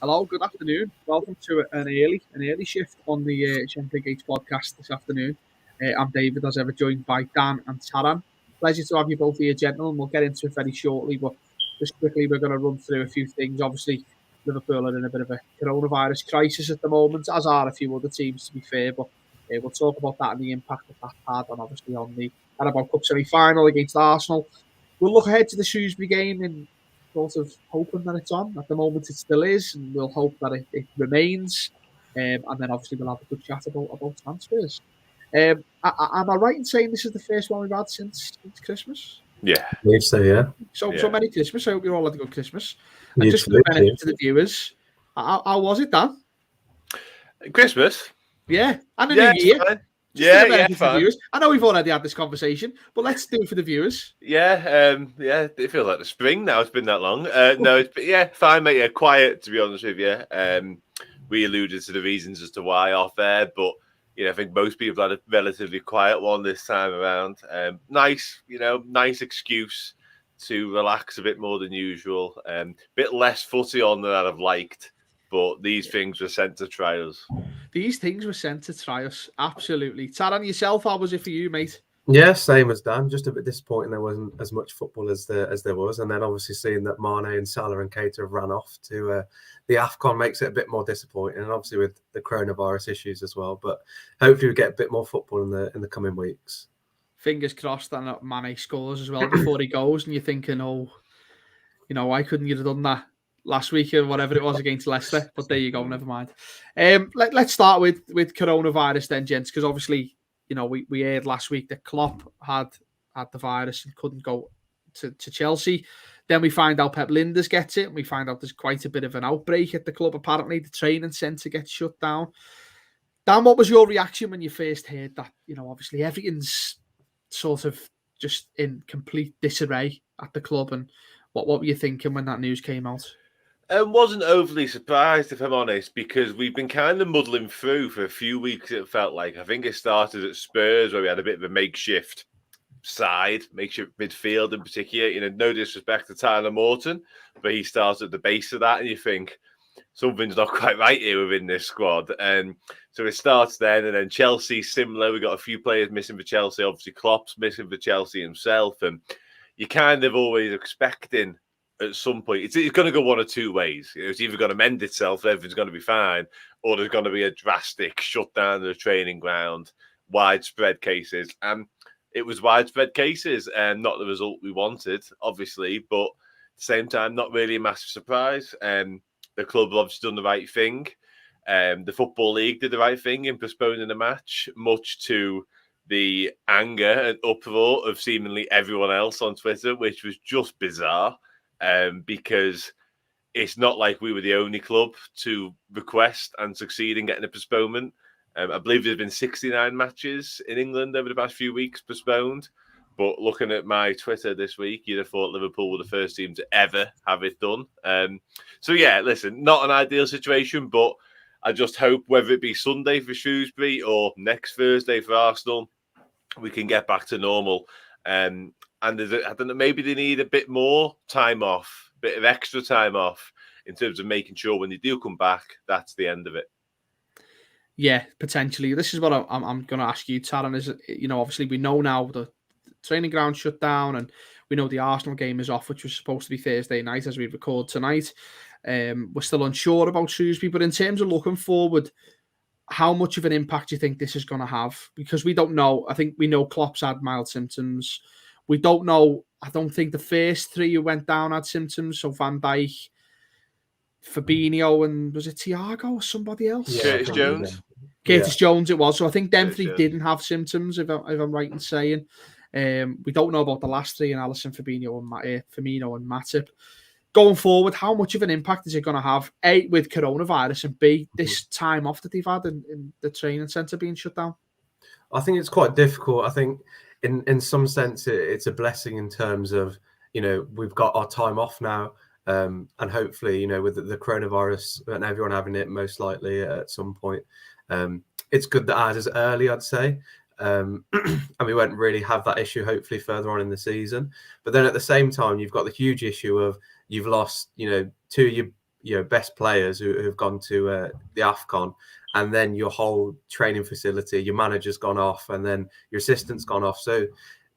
Hello, good afternoon. Welcome to an early shift on the Shankly Gates Podcast this afternoon. I'm David, as ever, joined by Dan and Tarran. Pleasure to have you both here, gentlemen. We'll get into it very shortly, but just quickly, we're going to run through a few things. Obviously, Liverpool are in a bit of a coronavirus crisis at the moment, as are a few other teams, to be fair, but we'll talk about that and the impact that had, and obviously on the Carabao Cup semi-final against Arsenal. We'll look ahead to the Shrewsbury game in sort of hoping that it's on. At the moment, it still is, and we'll hope that it remains. And then obviously we'll have a good chat about transfers. Am I right in saying this is the first one we've had since Christmas? Yeah. I believe so, yeah. So Merry Christmas. I hope you all had a good Christmas. And You just too, for the benefit to the viewers, how was it, Dan? Christmas? Yeah. And the New Year. Fine. Fine. I know we've already had this conversation, but let's do it for the viewers. It feels like the spring now. It's been that long. No, fine, mate. Yeah, quiet, to be honest with you. We alluded to the reasons as to why off air, but I think most people had a relatively quiet one this time around. Nice excuse to relax a bit more than usual. Bit less footy on than I'd have liked, but these things were sent to try us. These things were sent to try us, absolutely. Tarran, yourself, how was it for you, mate? Yeah, same as Dan. Just a bit disappointing there wasn't as much football as there was, and then obviously seeing that Mane and Salah and Keita have ran off to the AFCON makes it a bit more disappointing, and obviously with the coronavirus issues as well. But hopefully we get a bit more football in the coming weeks. Fingers crossed that Mane scores as well before he goes, and you're thinking, why couldn't you have done that last week or whatever it was against Leicester? But there you go, never mind. Let's start with coronavirus then, gents, because obviously, we heard last week that Klopp had the virus and couldn't go to Chelsea. Then we find out Pep Linders gets it, and we find out there's quite a bit of an outbreak at the club. Apparently, the training centre gets shut down. Dan, what was your reaction when you first heard that? Obviously everything's sort of just in complete disarray at the club, and what were you thinking when that news came out? I wasn't overly surprised, if I'm honest, because we've been kind of muddling through for a few weeks, it felt like. I think it started at Spurs, where we had a bit of a makeshift midfield in particular. No disrespect to Tyler Morton, but he starts at the base of that, and you think something's not quite right here within this squad. And so it starts then, and then Chelsea, similar. We got a few players missing for Chelsea. Obviously, Klopp's missing for Chelsea himself, and you're kind of always expecting at some point, it's going to go one or two ways. It's either going to mend itself, everything's going to be fine, or there's going to be a drastic shutdown of the training ground, widespread cases. And it was widespread cases, and not the result we wanted, obviously, but at the same time, not really a massive surprise. The club have obviously done the right thing. The Football League did the right thing in postponing the match, much to the anger and uproar of seemingly everyone else on Twitter, which was just bizarre. Because it's not like we were the only club to request and succeed in getting a postponement. I believe there's been 69 matches in England over the past few weeks postponed. But looking at my Twitter this week, you'd have thought Liverpool were the first team to ever have it done. Listen, not an ideal situation, but I just hope whether it be Sunday for Shrewsbury or next Thursday for Arsenal, we can get back to normal. And I don't know, maybe they need a bit more time off, a bit of extra time off in terms of making sure when they do come back, that's the end of it. Yeah, potentially. This is what I'm going to ask you, Tarran. Is obviously we know now the training ground shut down, and we know the Arsenal game is off, which was supposed to be Thursday night as we record tonight. We're still unsure about Shrewsbury, but in terms of looking forward, how much of an impact do you think this is going to have? Because we don't know. I think we know Klopp's had mild symptoms. We don't know. I don't think the first three who went down had symptoms. So Van Dijk, Fabinho, and was it Thiago or somebody else? Yeah, Curtis Jones. Curtis Jones it was. So I think them three didn't have symptoms, if I'm right in saying. We don't know about the last three, and Alisson, Fabinho, and Firmino and Matip. Going forward, how much of an impact is it going to have, A, with coronavirus, and B, this time off that they've had in the training centre being shut down? I think it's quite difficult. I think in some sense it's a blessing in terms of, we've got our time off now, and hopefully, with the coronavirus and everyone having it most likely at some point, it's good that ours is early, I'd say. And we won't really have that issue hopefully further on in the season. But then at the same time, you've got the huge issue of you've lost, two of best players who have gone to the AFCON, and then your whole training facility, your manager's gone off, and then your assistant's gone off. So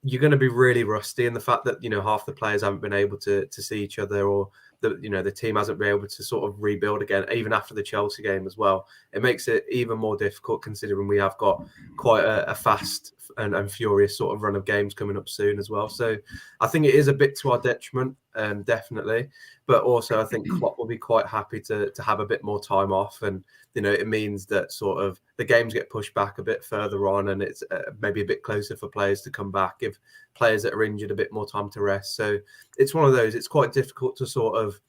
you're going to be really rusty. And the fact that, half the players haven't been able to see each other, or the team hasn't been able to sort of rebuild again, even after the Chelsea game as well, it makes it even more difficult, considering we have got quite a fast and furious sort of run of games coming up soon as well. So I think it is a bit to our detriment, definitely. But also I think Klopp will be quite happy to have a bit more time off, and it means that sort of the games get pushed back a bit further on, and it's maybe a bit closer for players to come back, give players that are injured a bit more time to rest. So it's one of those, it's quite difficult to sort of,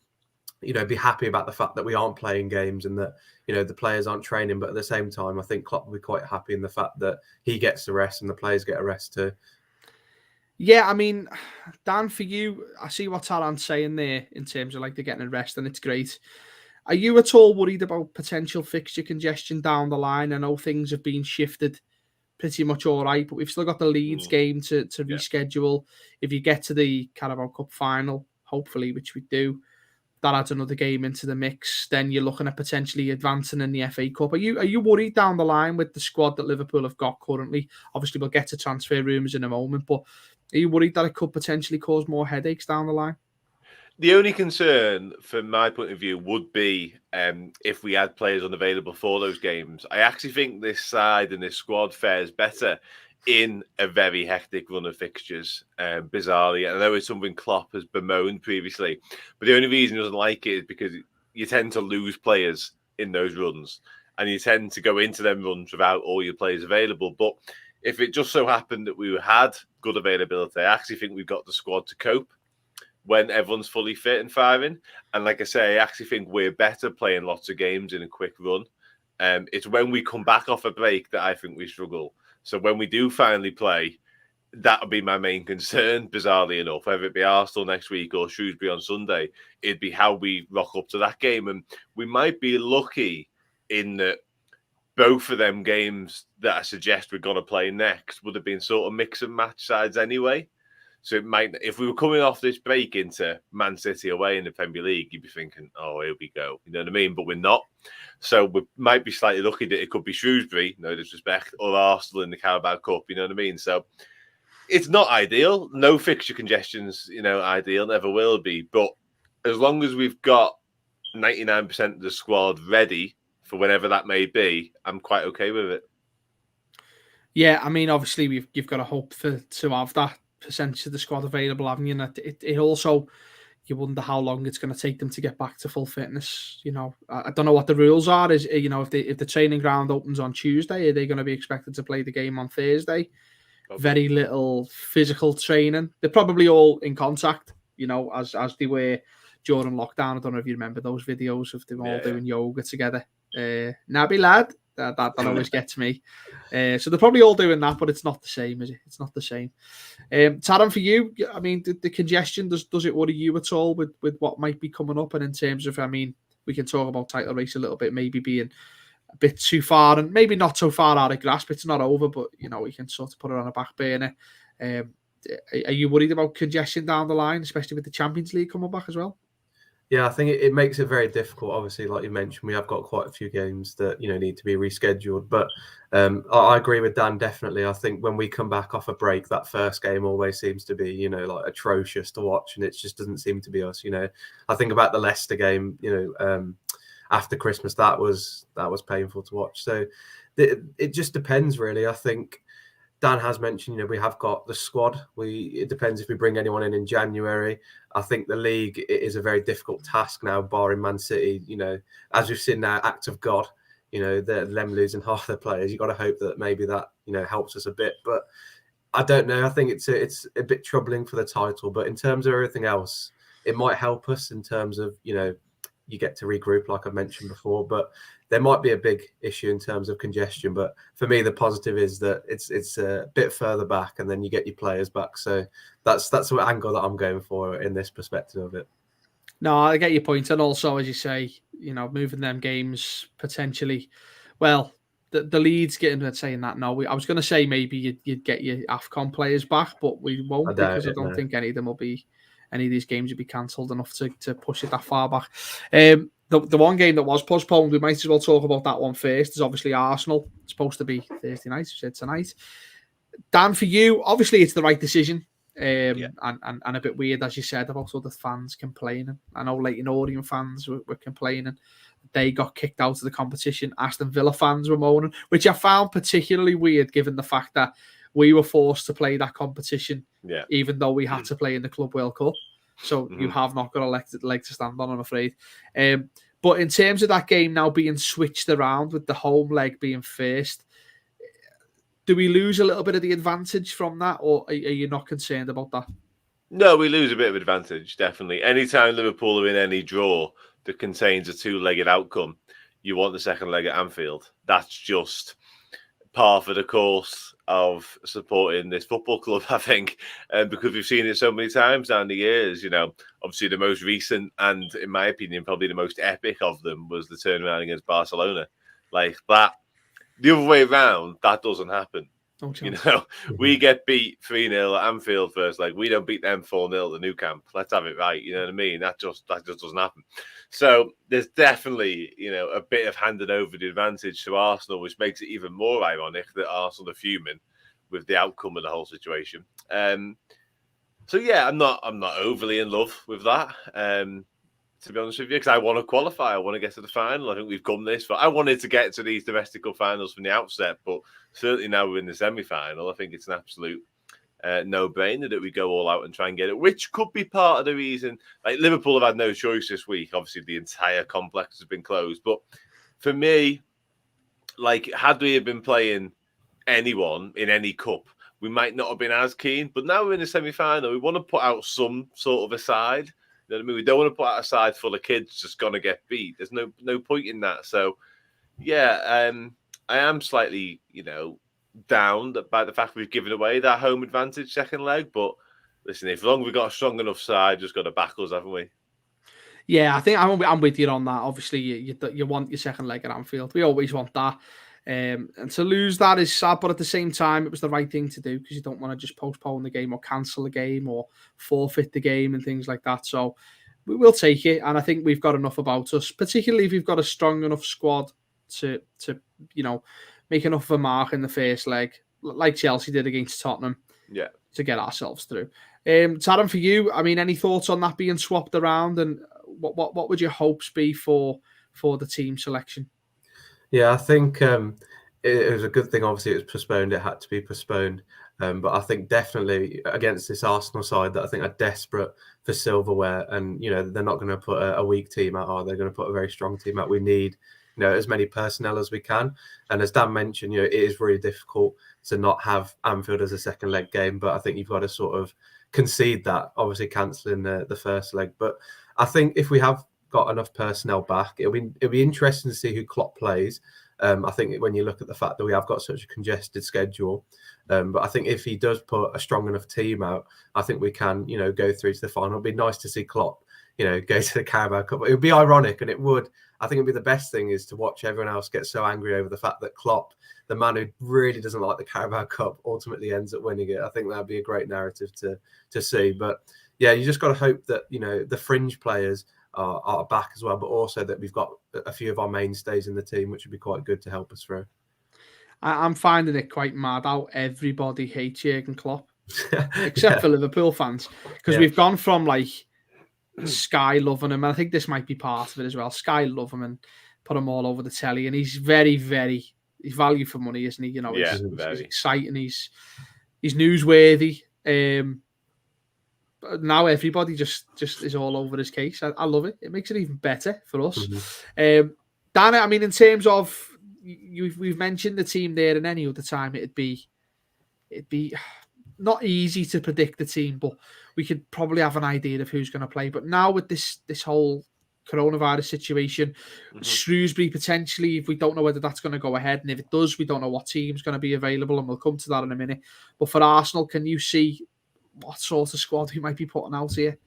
be happy about the fact that we aren't playing games and that, the players aren't training. But at the same time, I think Klopp will be quite happy in the fact that he gets the rest and the players get a rest too. Yeah, I mean, Dan, for you, I see what Tarran's saying there in terms of like they're getting a rest, and it's great. Are you at all worried about potential fixture congestion down the line? I know things have been shifted pretty much all right, but we've still got the Leeds game to reschedule. If you get to the Carabao Cup final, hopefully, which we do, that adds another game into the mix. Then you're looking at potentially advancing in the FA Cup. Are you worried down the line with the squad that Liverpool have got currently? Obviously, we'll get to transfer rumours in a moment, but are you worried that it could potentially cause more headaches down the line? The only concern, from my point of view, would be if we had players unavailable for those games. I actually think this side and this squad fares better in a very hectic run of fixtures, bizarrely. And I know it's something Klopp has bemoaned previously, but the only reason he doesn't like it is because you tend to lose players in those runs, and you tend to go into them runs without all your players available. But if it just so happened that we had good availability, I actually think we've got the squad to cope when everyone's fully fit and firing. And like I say, I actually think we're better playing lots of games in a quick run. It's when we come back off a break that I think we struggle. So when we do finally play, that would be my main concern, bizarrely enough. Whether it be Arsenal next week or Shrewsbury on Sunday, it'd be how we rock up to that game. And we might be lucky in that both of them games that I suggest we're going to play next would have been sort of mix and match sides anyway. So it might, if we were coming off this break into Man City away in the Premier League, you'd be thinking, oh, here we go. You know what I mean? But we're not. So we might be slightly lucky that it could be Shrewsbury, no disrespect, or Arsenal in the Carabao Cup. You know what I mean? So it's not ideal. No fixture congestion's, ideal, never will be. But as long as we've got 99% of the squad ready for whenever that may be, I'm quite okay with it. Yeah, I mean, obviously you've got to hope to have that percentage of the squad available, haven't you? And it also, you wonder how long it's going to take them to get back to full fitness. I don't know what the rules are. Is if the training ground opens on Tuesday, are they going to be expected to play the game on Thursday? Okay. Very little physical training. They're probably all in contact, as they were during lockdown. I don't know if you remember those videos of them all doing yoga together. Nabby lad. That always gets me. So they're probably all doing that, but it's not the same, is it? It's not the same. Tarran, for you, I mean, the congestion, does it worry you at all with what might be coming up? And in terms of, I mean, we can talk about title race a little bit, maybe being a bit too far and maybe not so far out of grasp. It's not over, but, we can sort of put it on a back burner. Are you worried about congestion down the line, especially with the Champions League coming back as well? Yeah, I think it makes it very difficult. Obviously, like you mentioned, we have got quite a few games that need to be rescheduled. But I agree with Dan, definitely. I think when we come back off a break, that first game always seems to be like atrocious to watch, and it just doesn't seem to be us. I think about the Leicester game. After Christmas, that was painful to watch. So it just depends, really. I think Dan has mentioned, we have got the squad. It depends if we bring anyone in January. I think the league is a very difficult task now, barring Man City. As we've seen now, act of God. Them losing half their players. You've got to hope that maybe that helps us a bit. But I don't know. I think it's a bit troubling for the title. But in terms of everything else, it might help us in terms of you get to regroup, like I mentioned before. But there might be a big issue in terms of congestion, but for me, the positive is that it's a bit further back, and then you get your players back. So that's the angle that I'm going for in this perspective of it. No, I get your point, and also, as you say, moving them games potentially. Well, the Leeds getting at saying that. No, I was going to say maybe you'd get your AFCON players back, but we won't because I don't think any of them will be. Any of these games would be cancelled enough to push it that far back. The one game that was postponed, we might as well talk about that one first. Is obviously Arsenal. It's supposed to be Thursday night. We said tonight. Dan, for you, obviously it's the right decision. And a bit weird, as you said, about other fans complaining. I know Leyton Orient fans were complaining. They got kicked out of the competition. Aston Villa fans were moaning, which I found particularly weird given the fact that we were forced to play that competition, even though we had to play in the Club World Cup. So you have not got a leg to stand on, I'm afraid. But in terms of that game now being switched around with the home leg being first, do we lose a little bit of the advantage from that, or are you not concerned about that? No, we lose a bit of advantage, definitely. Anytime Liverpool are in any draw that contains a two-legged outcome, you want the second leg at Anfield. That's just par for the course of supporting this football club, I think, because we've seen it so many times down the years. Obviously the most recent and, in my opinion, probably the most epic of them was the turnaround against Barcelona. Like that, the other way around, that doesn't happen. We get beat 3-0 at Anfield first. Like, we don't beat them 4-0 at the Nou Camp. Let's have it right. You know what I mean? That just doesn't happen. So there's definitely, a bit of handing over the advantage to Arsenal, which makes it even more ironic that Arsenal are fuming with the outcome of the whole situation. So yeah, I'm not overly in love with that. To be honest with you, because I want to qualify. I want to get to the final. I think we've come this far. I wanted to get to these domestic cup finals from the outset, but certainly now we're in the semi-final. I think it's an absolute no-brainer that we go all out and try and get it, which could be part of the reason. Like, Liverpool have had no choice this week. Obviously, the entire complex has been closed. But for me, like, had we been playing anyone in any cup, we might not have been as keen. But now we're in the semi-final. We want to put out some sort of a side. You know what I mean? We don't want to put out a side full of kids just going to get beat. There's no point in that. So, yeah, I am slightly, down by the fact we've given away that home advantage second leg. But listen, as long as we've got a strong enough side, just got to back us, haven't we? Yeah, I think I'm with you on that. Obviously, you want your second leg at Anfield. We always want that. And to lose that is sad, but at the same time, it was the right thing to do because you don't want to just postpone the game or cancel the game or forfeit the game and things like that. So we will take it, and I think we've got enough about us, particularly if we've got a strong enough squad to make enough of a mark in the first leg, like Chelsea did against Tottenham, to get ourselves through. Tarran, for you, I mean, any thoughts on that being swapped around, and what would your hopes be for the team selection? Yeah, I think it was a good thing. Obviously, it was postponed. It had to be postponed. But I think definitely against this Arsenal side that I think are desperate for silverware, and they're not going to put a weak team out, are they? They're going to put a very strong team out. We need as many personnel as we can. And as Dan mentioned, it is really difficult to not have Anfield as a second leg game. But I think you've got to sort of concede that, obviously cancelling the first leg. But I think if we have got enough personnel back, it'll be interesting to see who Klopp plays. I think when you look at the fact that we have got such a congested schedule, but I think if he does put a strong enough team out, I think we can, go through to the final. It'd be nice to see Klopp, go to the Carabao Cup. It would be ironic, and it would. I think it'd be the best thing is to watch everyone else get so angry over the fact that Klopp, the man who really doesn't like the Carabao Cup, ultimately ends up winning it. I think that'd be a great narrative to see. But yeah, you just got to hope that the fringe players are back as well, but also that we've got a few of our mainstays in the team, which would be quite good to help us through. I'm finding it quite mad how everybody hates Jurgen Klopp, except for Liverpool fans, because we've gone from like Sky loving him, and I think this might be part of it as well. Sky love him and put him all over the telly, and he's very, very, he's value for money, isn't he? He's exciting, he's newsworthy. Now everybody just is all over his case. I love it. It makes it even better for us. Dan, I mean, in terms of we've mentioned the team there, and any other time it'd be not easy to predict the team, but we could probably have an idea of who's going to play. But now with this whole coronavirus situation, Shrewsbury potentially, if we don't know whether that's going to go ahead, and if it does, we don't know what team's going to be available, and we'll come to that in a minute. But for Arsenal, can you see what sort of squad we might be putting out here?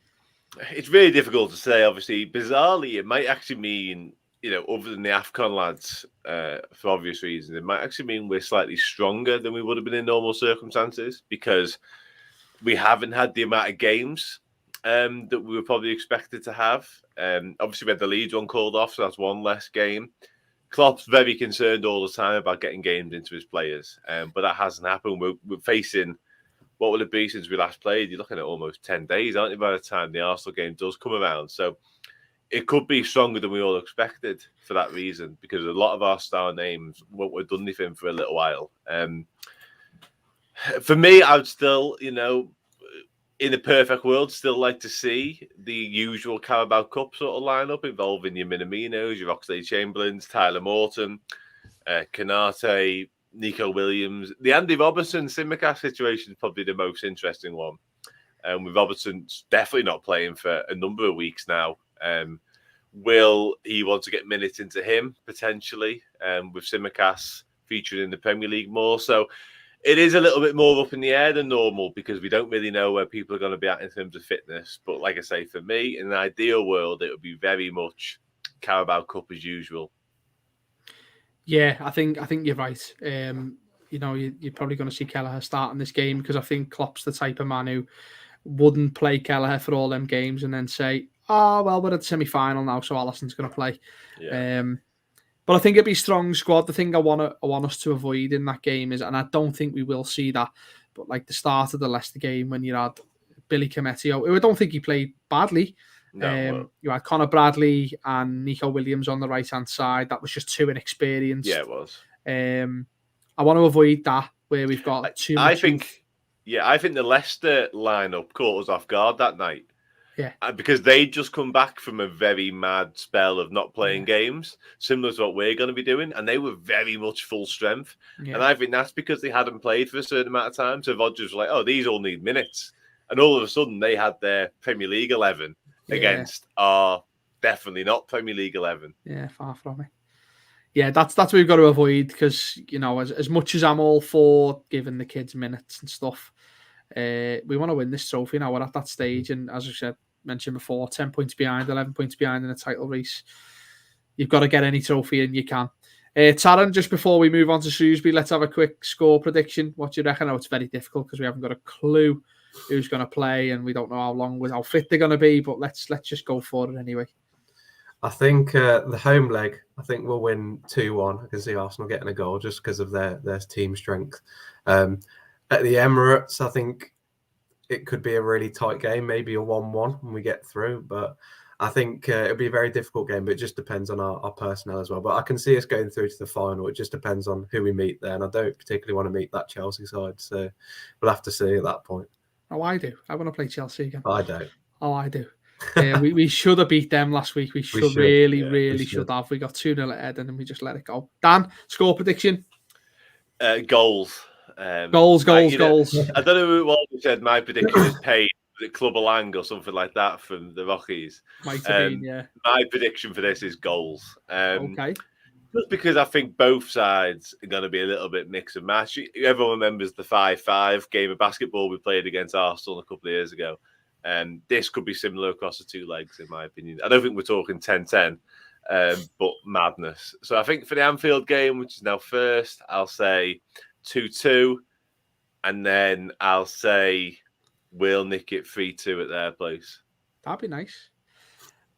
It's really difficult to say. Obviously, bizarrely, it might actually mean, other than the AFCON lads, for obvious reasons, it might actually mean we're slightly stronger than we would have been in normal circumstances, because we haven't had the amount of games that we were probably expected to have. Obviously, we had the Leeds one called off, so that's one less game. Klopp's very concerned all the time about getting games into his players, but that hasn't happened. We're facing, what will it be since we last played? You're looking at almost 10 days, aren't you, by the time the Arsenal game does come around? So it could be stronger than we all expected for that reason, because a lot of our star names won't have done anything for a little while. For me, I would still, in a perfect world, still like to see the usual Carabao Cup sort of lineup involving your Minaminos, your Oxlade-Chamberlains, Tyler Morton, Kanate, Nico Williams. The Andy Robertson-Simicast situation is probably the most interesting one. With Robertson definitely not playing for a number of weeks now. Will he want to get minutes into him, potentially, with Simicast featuring in the Premier League more? So it is a little bit more up in the air than normal, because we don't really know where people are going to be at in terms of fitness. But like I say, for me, in an ideal world, it would be very much Carabao Cup as usual. Yeah, I think you're right. You're probably going to see Kelleher starting this game, because I think Klopp's the type of man who wouldn't play Kelleher for all them games and then say, "Oh well, we're at the semi-final now, so Alisson's going to play." Yeah. But I think it'd be a strong squad. The thing I want us to avoid in that game is, and I don't think we will see that, but like the start of the Leicester game when you had Billy Cometio, who I don't think he played badly. No, you had Conor Bradley and Nico Williams on the right hand side. That was just too inexperienced. Yeah, it was. I want to avoid that where we've got too much. I think the Leicester lineup caught us off guard that night. Yeah, because they'd just come back from a very mad spell of not playing games, similar to what we're going to be doing, and they were very much full strength. Yeah. And I think that's because they hadn't played for a certain amount of time. So Rodgers was like, "Oh, these all need minutes," and all of a sudden they had their Premier League 11 against our definitely not Premier League 11. Yeah, far from it. Yeah, that's what we've got to avoid, because as much as I'm all for giving the kids minutes and stuff, we want to win this trophy now. We're at that stage, and as I mentioned before, 10 points behind, 11 points behind in a title race. You've got to get any trophy and you can. Tarran, just before we move on to Shrewsbury, let's have a quick score prediction. What do you reckon? I know it's very difficult because we haven't got a clue who's going to play and we don't know how fit they're going to be, but let's just go for it anyway. I think the home leg, I think we'll win 2-1. I can see Arsenal getting a goal just because of their team strength. At the Emirates, I think it could be a really tight game, maybe a 1-1 when we get through. But I think it'll be a very difficult game, but it just depends on our personnel as well. But I can see us going through to the final. It just depends on who we meet there. And I don't particularly want to meet that Chelsea side. So we'll have to see at that point. Oh, I do. I want to play Chelsea again. I don't. Oh, I do. We should have beat them last week. We should really should have. We got 2-0 ahead and then we just let it go. Dan, score prediction? Goals. Goals. I don't know who it was who said my prediction is paid at Club Alang or something like that from the Rockies. Might have been, yeah. My prediction for this is goals. Okay. Just because I think both sides are going to be a little bit mix and match. Everyone remembers the 5-5 game of basketball we played against Arsenal a couple of years ago. This could be similar across the two legs, in my opinion. I don't think we're talking 10-10, but madness. So I think for the Anfield game, which is now first, I'll say 2-2, and then I'll say we'll nick it 3-2 at their place. That'd be nice.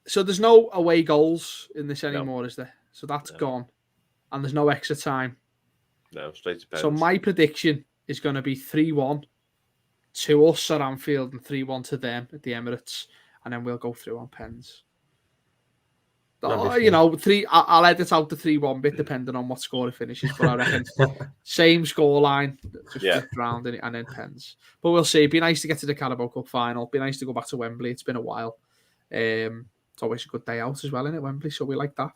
So there's no away goals in this anymore, is there? So that's gone. And there's no extra time. No, straight to pens. So my prediction is going to be 3-1 to us at Anfield and 3-1 to them at the Emirates. And then we'll go through on pens. I'll edit out the 3-1 bit depending on what score it finishes. But I reckon same scoreline, just flipped round and then pens. But we'll see. It'd be nice to get to the Carabao Cup final. It'd be nice to go back to Wembley. It's been a while. It's always a good day out as well, isn't it, Wembley? So we like that.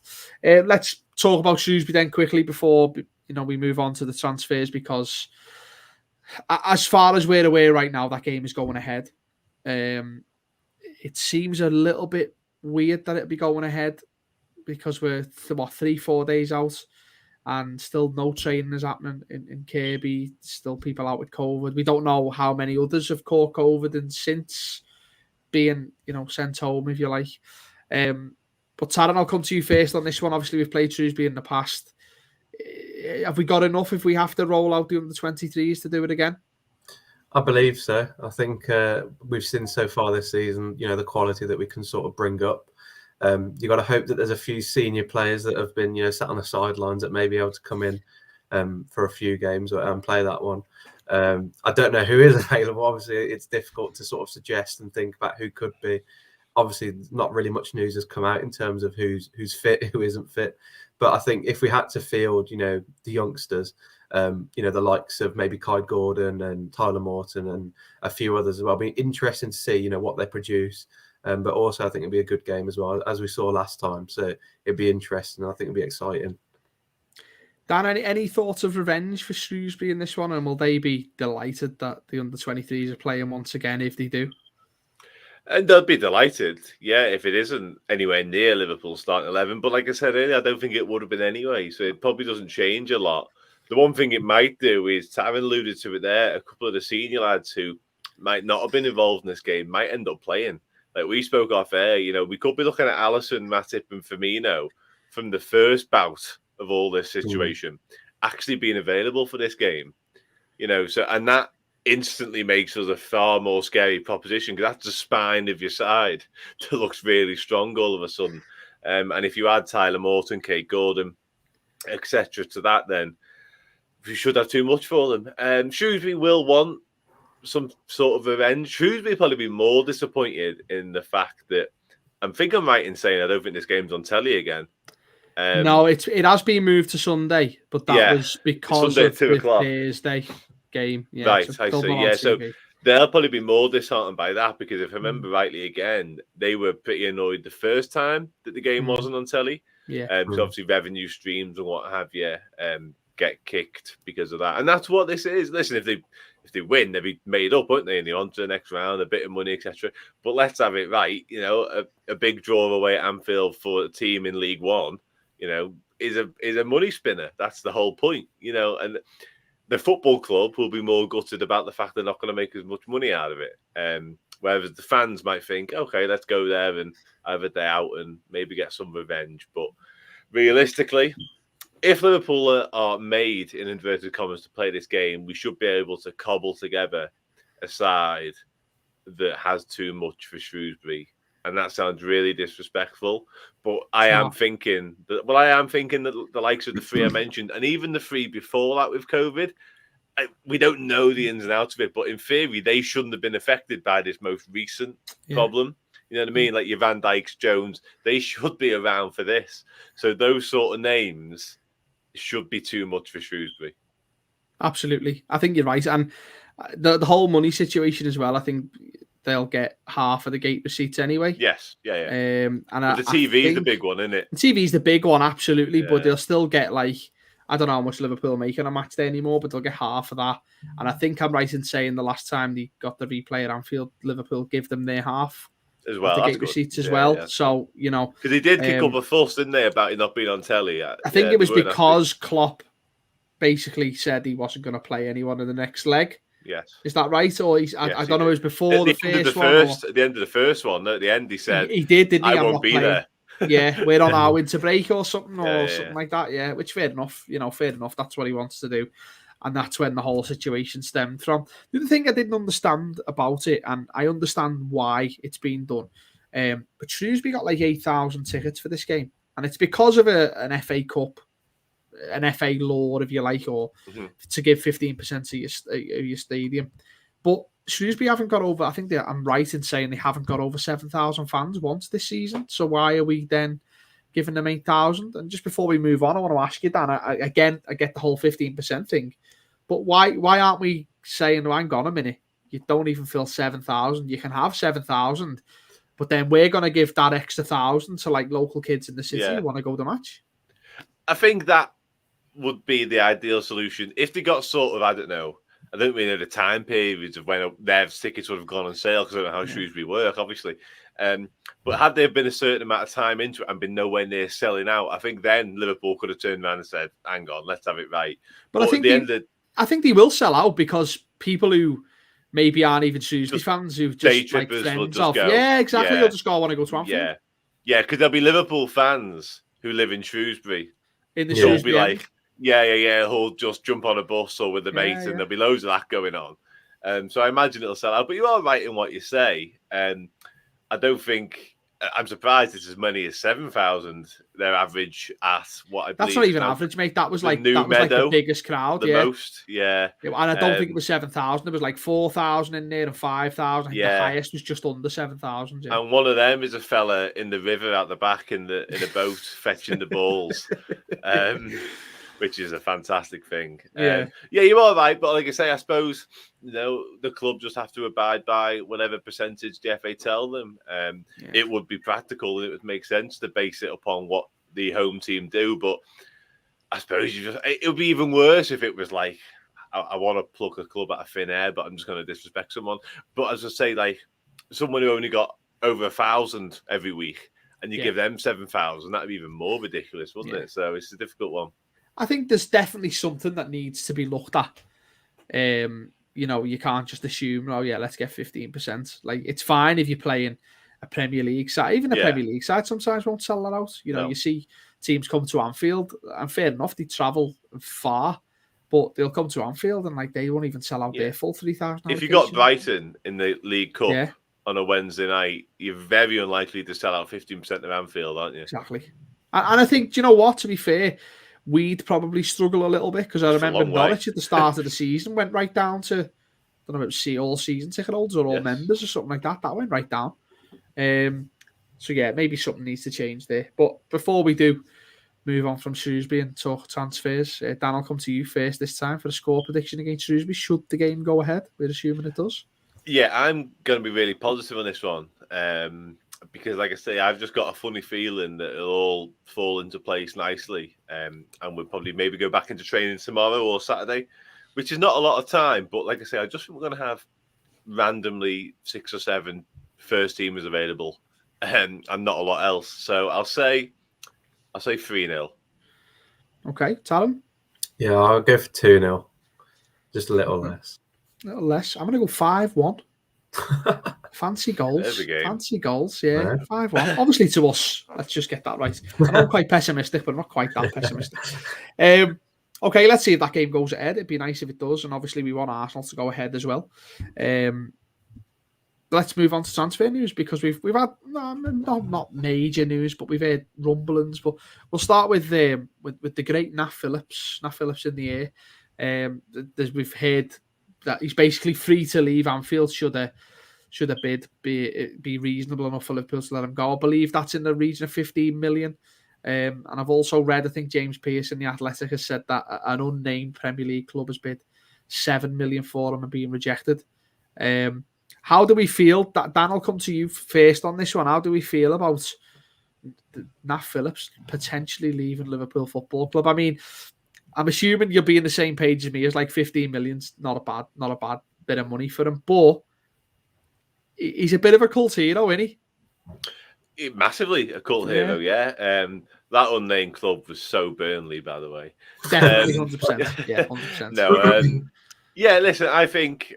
Let's talk about Shrewsbury then quickly before we move on to the transfers, because as far as we're aware right now, that game is going ahead. It seems a little bit weird that it'd be going ahead because we're 3-4 days out and still no training is happening in Kirby. Still people out with COVID. We don't know how many others have caught COVID and since being sent home, if you like. But Tarran, I'll come to you first on this one. Obviously, we've played Shrewsbury in the past. Have we got enough if we have to roll out the under-23s to do it again? I believe so. I think we've seen so far this season, the quality that we can sort of bring up. You got to hope that there's a few senior players that have been, sat on the sidelines that may be able to come in for a few games and play that one. I don't know who is available. Obviously, it's difficult to sort of suggest and think about who could be. Obviously, not really much news has come out in terms of who's fit, who isn't fit. But I think if we had to field, the youngsters, the likes of maybe Kai Gordon and Tyler Morton and a few others as well, it'd be interesting to see, what they produce. But also, I think it'd be a good game as well, as we saw last time. So it'd be interesting. I think it'd be exciting. Dan, any thoughts of revenge for Shrewsbury in this one? And will they be delighted that the under-23s are playing once again if they do? And they'll be delighted, if it isn't anywhere near Liverpool's starting 11. But like I said earlier, I don't think it would have been anyway. So it probably doesn't change a lot. The one thing it might do is, Tarran alluded to it there, a couple of the senior lads who might not have been involved in this game might end up playing. Like we spoke off air, we could be looking at Alisson, Matip and Firmino from the first bout of all this situation actually being available for this game. And that instantly makes us a far more scary proposition because that's the spine of your side that looks really strong all of a sudden. And if you add Tyler Morton, Kate Gordon, etc. to that, then you should have too much for them. Shrewsbury will want some sort of revenge. Shrewsbury probably be more disappointed in the fact that I think I'm right in saying I don't think this game's on telly again. No, it has been moved to Sunday, but that was because Sunday of the Thursday game. Yeah, right, I see. Yeah, so they'll probably be more disheartened by that because if I remember rightly, again, they were pretty annoyed the first time that the game wasn't on telly. Yeah. So obviously revenue streams and what have you get kicked because of that, and that's what this is. Listen, if they win, they'll be made up, won't they? And they're on to the next round, a bit of money, etc. But let's have it right. A big draw away at Anfield for a team in League One, is a money spinner. That's the whole point, and the football club will be more gutted about the fact they're not going to make as much money out of it. Whereas the fans might think, okay, let's go there and have a day out and maybe get some revenge. But realistically, if Liverpool are made, in inverted commas, to play this game, we should be able to cobble together a side that has too much for Shrewsbury. And that sounds really disrespectful, but I am thinking that the likes of the three I mentioned, and even the three before that with COVID, we don't know the ins and outs of it, but in theory, they shouldn't have been affected by this most recent problem. You know what I mean? Like your Van Dijks, Jones, they should be around for this. So those sort of names should be too much for Shrewsbury. Absolutely. I think you're right. And the whole money situation as well, I think they'll get half of the gate receipts anyway. Yes. Yeah. And the TV is the big one, isn't it? The TV is the big one, absolutely. But they'll still get I don't know how much Liverpool make on a match day anymore, but they'll get half of that. And I think I'm right in saying the last time they got the replay at Anfield, Liverpool give them their half as well. The gate receipts as well. Yeah. So, because they did kick up a fuss, didn't they, about it not being on telly? I think it was because Klopp basically said he wasn't going to play anyone in the next leg. Yes. Is that right? Or I don't know, it was before the first one. At the end of the first one, at the end, he said, he did, didn't he? I won't be there. Yeah, we're on our winter break or something, something like that. Yeah, which fair enough. Fair enough. That's what he wants to do. And that's when the whole situation stemmed from. The other thing I didn't understand about it, and I understand why it's been done, but Shrewsbury got 8,000 tickets for this game. And it's because of an FA Cup, an FA law, if you like, or to give 15% of your stadium. But Shrewsbury haven't got over, I think I'm right in saying they haven't got over 7,000 fans once this season. So why are we then giving them 8,000? And just before we move on, I want to ask you, Dan, I get the whole 15% thing, but why aren't we saying, oh, hang on a minute, you don't even fill 7,000, you can have 7,000, but then we're going to give that extra 1,000 to local kids in the city who want to go to the match? I think that would be the ideal solution if they got sort of, I don't really know the time periods of when their tickets would have gone on sale because I don't know how Shrewsbury work, obviously. But had there been a certain amount of time into it and been nowhere near selling out, I think then Liverpool could have turned around and said, hang on, let's have it right. But I think they will sell out because people who maybe aren't even Shrewsbury fans who just like friends off. Go. Yeah, exactly. They'll just go, I want to go to Anfield. Yeah, because there'll be Liverpool fans who live in Shrewsbury. In the Shrewsbury be like, who'll just jump on a bus or with a mate, and there'll be loads of that going on. So I imagine it'll sell out. But you are right in what you say. I don't think... I'm surprised it's as many as 7,000. Their average at what I believe. That's not even average, mate. That was like New Meadow, the biggest crowd, the most, yeah. And I don't think it was 7,000. There was like 4,000 in there and 5,000. The highest was just under 7,000. Yeah. And one of them is a fella in the river out the back in a boat fetching the balls, which is a fantastic thing. Yeah, you're all right. But like I say, I suppose the club just have to abide by whatever percentage the FA tell them. It would be practical and it would make sense to base it upon what the home team do. But I suppose it would be even worse if it was like, I want to pluck a club out of thin air, but I'm just going to disrespect someone. But as I say, like someone who only got over 1,000 every week, and you give them 7,000, that'd be even more ridiculous, wouldn't it? So it's a difficult one. I think there's definitely something that needs to be looked at. You can't just assume, let's get 15%. Like, it's fine if you're playing a Premier League side. Even a Premier League side sometimes won't sell that out. You see teams come to Anfield, and fair enough, they travel far, but they'll come to Anfield and like they won't even sell out their full 3,000. If you got Brighton in the League Cup on a Wednesday night, you're very unlikely to sell out 15% of Anfield, aren't you? Exactly. And I think, do you know what, to be fair, we'd probably struggle a little bit because I remember Norwich at the start of the season went right down to, I don't know if it was all season ticket holders or all members or something like that. That went right down. So maybe something needs to change there. But before we do move on from Shrewsbury and talk transfers, Dan, I'll come to you first this time for a score prediction against Shrewsbury. Should the game go ahead? We're assuming it does. Yeah, I'm going to be really positive on this one. Because, like I say, I've just got a funny feeling that it'll all fall into place nicely. And we'll probably maybe go back into training tomorrow or Saturday, which is not a lot of time. But like I say, I just think we're going to have randomly 6 or 7 first teamers available and not a lot else. So I'll say 3-0. Okay, Tarran? Yeah, I'll go for 2-0. Just a little less. A little less. I'm going to go 5-1. Fancy goals. Fancy goals, yeah. 5-1. Obviously to us. Let's just get that right. I'm quite pessimistic, but not quite that pessimistic. Okay, let's see if that game goes ahead. It'd be nice if it does, and obviously we want Arsenal to go ahead as well. Let's move on to transfer news because we've had not major news, but we've heard rumblings. But we'll start with the great Nat Phillips. Nat Phillips in the air. We've heard that he's basically free to leave Anfield should a bid be reasonable enough for Liverpool to let him go. I believe that's in the region of 15 million. And I've also read, I think James Pearce in The Athletic has said that an unnamed Premier League club has bid 7 million for him and being rejected. How do we feel? Dan, I'll come to you first on this one. How do we feel about Nat Phillips potentially leaving Liverpool Football Club? I mean, I'm assuming you'll be in the same page as me. It's like 15 million's not a bad bit of money for him, but he's a bit of a cult hero, isn't he? Massively a cult hero, yeah. That unnamed club was so Burnley, by the way. Definitely 100%. Yeah, 100%. No, listen, I think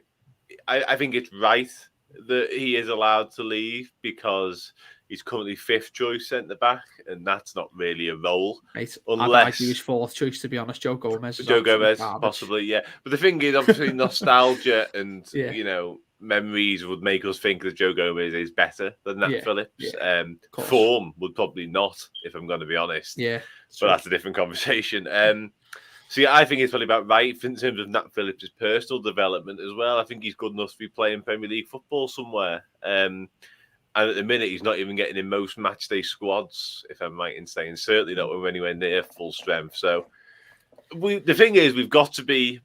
it's right that he is allowed to leave because he's currently 5th choice centre back, and that's not really a role. Mate, unless he was 4th choice, to be honest. Joe Gomez, possibly, yeah. But the thing is, obviously, nostalgia and memories would make us think that Joe Gomez is better than Nat Phillips. Yeah, form would probably not, if I'm going to be honest. Yeah, but that's a different conversation. I think it's probably about right in terms of Nat Phillips' personal development as well. I think he's good enough to be playing Premier League football somewhere. And at the minute, he's not even getting in most match day squads, if I'm right in saying. Certainly not when we're anywhere near full strength. So the thing is, we've got to be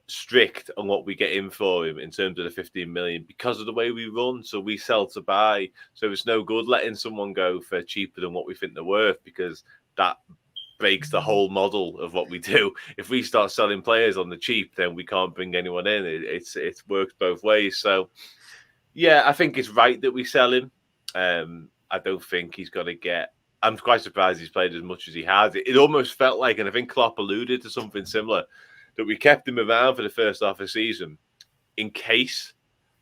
strict on what we get in for him in terms of the 15 million because of the way we run. So we sell to buy. So it's no good letting someone go for cheaper than what we think they're worth because that breaks the whole model of what we do. If we start selling players on the cheap, then we can't bring anyone in. It works both ways. So yeah, I think it's right that we sell him. I don't think he's going to get... I'm quite surprised he's played as much as he has. It almost felt like, and I think Klopp alluded to something similar, that we kept him around for the first half of the season in case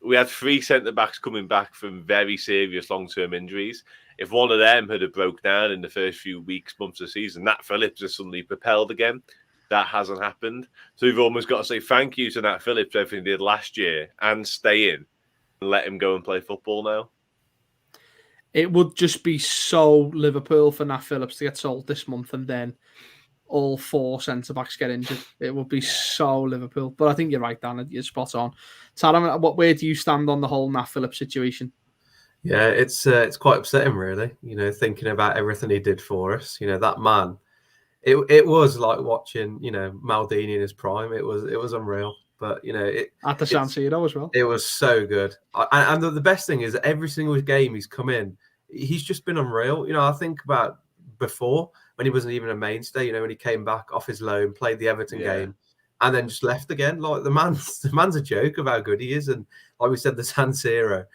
we had 3 centre-backs coming back from very serious long-term injuries. If one of them had broke down in the first few weeks, months of the season, Nat Phillips has suddenly propelled again. that hasn't happened. So we've almost got to say thank you to Nat Phillips for everything he did last year and stay in and let him go and play football now. It would just be so Liverpool for Nat Phillips to get sold this month and then all 4 centre-backs get injured. It would be so Liverpool. But I think you're right, Dan. You're spot on. Tarran, where do you stand on the whole Nat Phillips situation? Yeah, it's quite upsetting, really. Thinking about everything he did for us. That man. It was like watching, Maldini in his prime. It was unreal. But at the San Siro as well. It was so good. And the best thing is that every single game he's come in, he's just been unreal. I think about before when he wasn't even a mainstay. When he came back off his loan, played the Everton game, and then just left again. Like the man's a joke of how good he is. And like we said, the San Siro,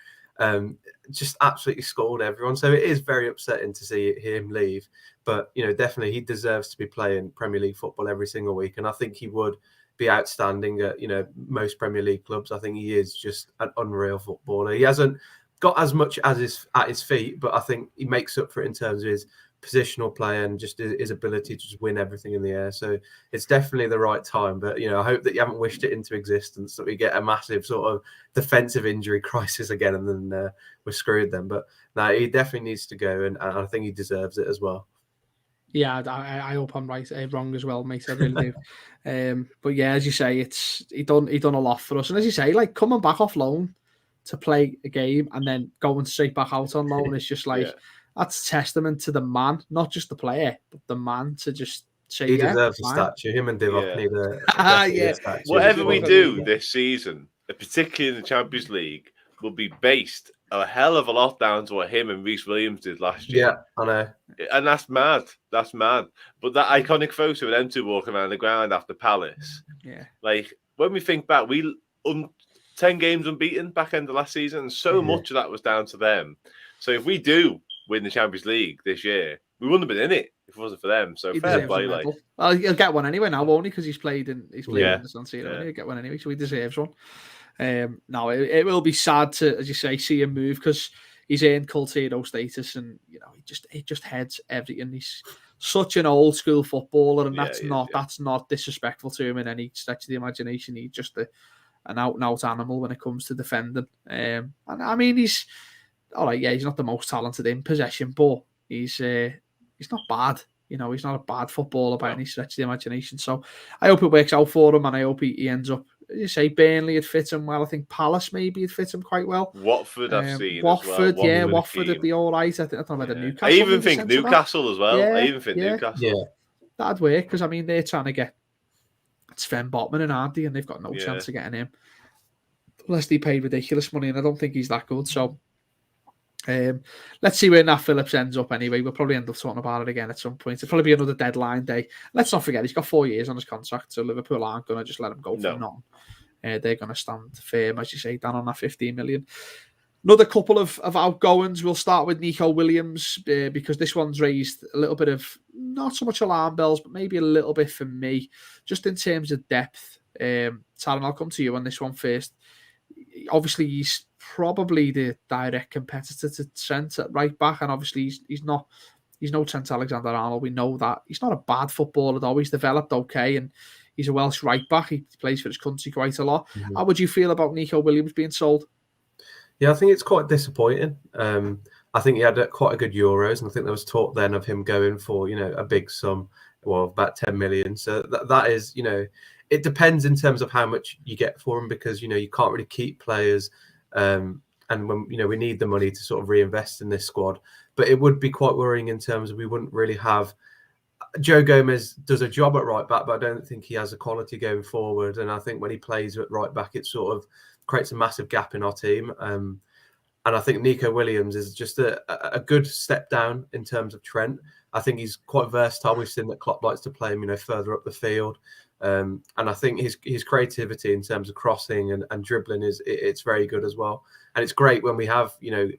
just absolutely scored everyone. So it is very upsetting to see him leave. But definitely he deserves to be playing Premier League football every single week, and I think he would be outstanding at most Premier League clubs. I think he is just an unreal footballer. He hasn't got as much as at his feet, but I think he makes up for it in terms of his positional play and just his ability to just win everything in the air. So it's definitely the right time. But I hope that you haven't wished it into existence, that we get a massive sort of defensive injury crisis again, and then we're screwed then. But no, he definitely needs to go, and I think he deserves it as well. Yeah, I hope I'm right, wrong as well, mate. I really do. But yeah, as you say, he done a lot for us, and as you say, like coming back off loan to play a game and then going straight back out on loan is just like that's testament to the man, not just the player, but the man to just say he deserves a statue. Him and Divock need a statue. Whatever we do this season, particularly in the Champions League, will be based a hell of a lot down to what him and Reece Williams did last year. Yeah, I know. And that's mad. That's mad. But that iconic photo of them two walking around the ground after Palace. Yeah. Like, when we think back, 10 games unbeaten back end of last season, and so much of that was down to them. So if we do win the Champions League this year, we wouldn't have been in it if it wasn't for them. So fair play. Well, he'll get one anyway now, won't he? Because he's played in the San Siro. He'll get one anyway, so he deserves one. No, it will be sad to, as you say, see him move because he's earned cult hero status, and he just heads everything. He's such an old school footballer, and that's not disrespectful to him in any stretch of the imagination. He's just an out and out animal when it comes to defending. And I mean, he's all right. Yeah, he's not the most talented in possession, but he's not bad. He's not a bad footballer by any stretch of the imagination. So I hope it works out for him, and I hope he ends up. You say Burnley had fit him well. I think Palace maybe had fit him quite well. Watford, I've seen. Watford, as well. Watford would be all right. I don't know about Newcastle. I even think Newcastle as well. Newcastle. Yeah, that'd work because I mean they're trying to get Sven Botman and Hardy, and they've got no chance of getting him unless they pay ridiculous money, and I don't think he's that good. So let's see where Nat Phillips ends up anyway. We'll probably end up talking about it again at some point. It'll probably be another deadline day. Let's not forget, he's got 4 years on his contract, so Liverpool aren't going to just let him go for none. They're going to stand firm, as you say, down on that 15 million. Another couple of outgoings. We'll start with Nico Williams because this one's raised a little bit of, not so much alarm bells, but maybe a little bit for me, just in terms of depth. Tarran, I'll come to you on this one first. Obviously, he's probably the direct competitor to Trent at right back, and obviously he's no Trent Alexander-Arnold. We know that. He's not a bad footballer though. He's developed okay, and he's a Welsh right back. He plays for his country quite a lot. Mm-hmm. How would you feel about Nico Williams being sold? Yeah, I think it's quite disappointing. I think he had quite a good Euros, and I think there was talk then of him going for a big sum, well, about 10 million. So that is, it depends in terms of how much you get for him because you can't really keep players. And when we need the money to sort of reinvest in this squad, but it would be quite worrying in terms of we wouldn't really have. Joe Gomez does a job at right back, but I don't think he has a quality going forward. And I think when he plays at right back, it sort of creates a massive gap in our team. And I think Nico Williams is just a good step down in terms of Trent. I think he's quite versatile. We've seen that Klopp likes to play him, further up the field. And I think his creativity in terms of crossing and dribbling it's very good as well. And it's great when we have,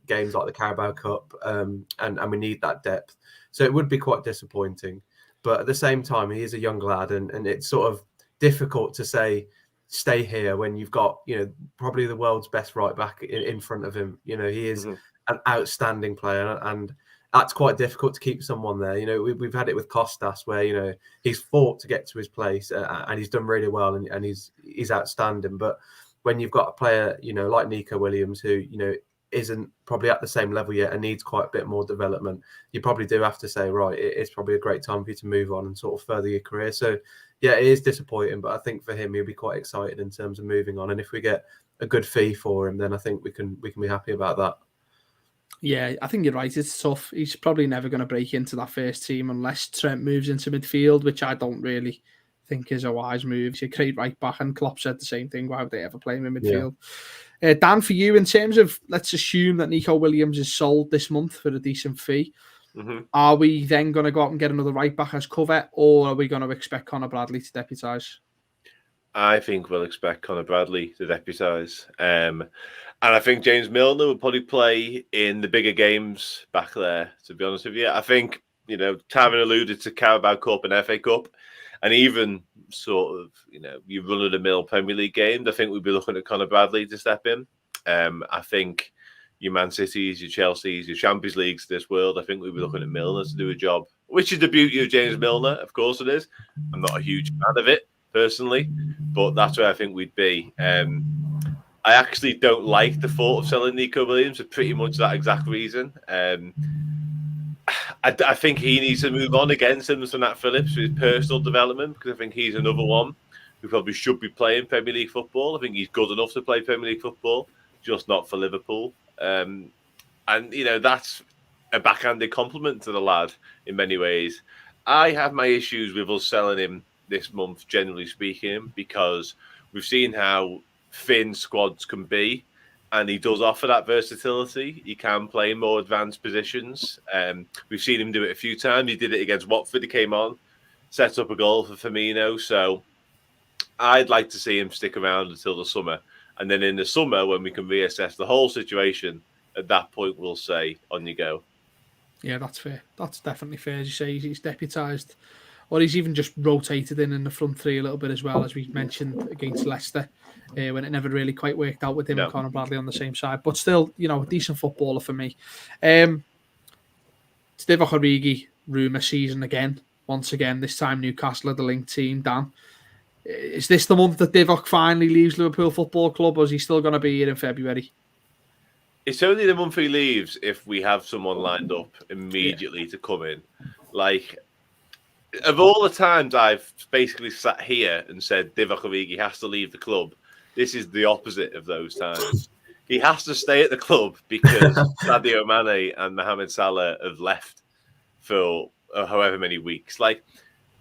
games like the Carabao Cup and we need that depth. So it would be quite disappointing. But at the same time, he is a young lad and it's sort of difficult to say, stay here when you've got, probably the world's best right back in front of him. He is an outstanding player. And that's quite difficult to keep someone there. You know, we've had it with Costas where, you know, he's fought to get to his place and he's done really well and he's outstanding. But when you've got a player, you know, like Nico Williams, who, you know, isn't probably at the same level yet and needs quite a bit more development, you probably do have to say, right, it's probably a great time for you to move on and sort of further your career. So, yeah, it is disappointing, but I think for him, he'll be quite excited in terms of moving on. And if we get a good fee for him, then I think we can be happy about that. Yeah, I think you're right. It's tough. He's probably never going to break into that first team unless Trent moves into midfield, which I don't really think is a wise move. He's a great right back, and Klopp said the same thing. Why would they ever play him in midfield? Yeah. Dan, for you, in terms of, let's assume that Nico Williams is sold this month for a decent fee. Mm-hmm. Are we then going to go out and get another right back as cover, or are we going to expect Conor Bradley to deputise? I think we'll expect Conor Bradley to deputise. And I think James Milner will probably play in the bigger games back there, to be honest with you. I think, you know, Tarran alluded to Carabao Cup and FA Cup, and even sort of, you know, your run-of-the-mill Premier League games, I think we'd be looking at Conor Bradley to step in. I think your Man Cities, your Chelseas, your Champions Leagues of this world, I think we'd be looking at Milner to do a job, which is the beauty of James Milner, of course it is. I'm not a huge fan of it, personally, but that's where I think we'd be. I actually don't like the thought of selling Nico Williams for pretty much that exact reason. I think he needs to move on again, similar to Nat Phillips, for his personal development, because I think he's another one who probably should be playing Premier League football. I think he's good enough to play Premier League football, just not for Liverpool. And, you know, that's a backhanded compliment to the lad in many ways. I have my issues with us selling him this month, generally speaking, because we've seen how thin squads can be, and he does offer that versatility. He can play in more advanced positions. We've seen him do it a few times. He did it against Watford. He came on, set up a goal for Firmino. So I'd like to see him stick around until the summer. And then in the summer, when we can reassess the whole situation, at that point, we'll say, on you go. Yeah, that's fair. That's definitely fair. As you say, he's deputised, or he's even just rotated in the front three a little bit as well, as we mentioned against Leicester, when it never really quite worked out with him and Conor Bradley on the same side. But still, you know, a decent footballer for me. Divock Origi, rumour season again. Once again, this time Newcastle are the linked team. Dan, is this the month that Divock finally leaves Liverpool Football Club, or is he still going to be here in February? It's only the month he leaves if we have someone lined up immediately to come in. Like, of all the times I've basically sat here and said Divock Origi has to leave the club, this is the opposite of those times. He has to stay at the club because Sadio Mane and Mohamed Salah have left for however many weeks. Like,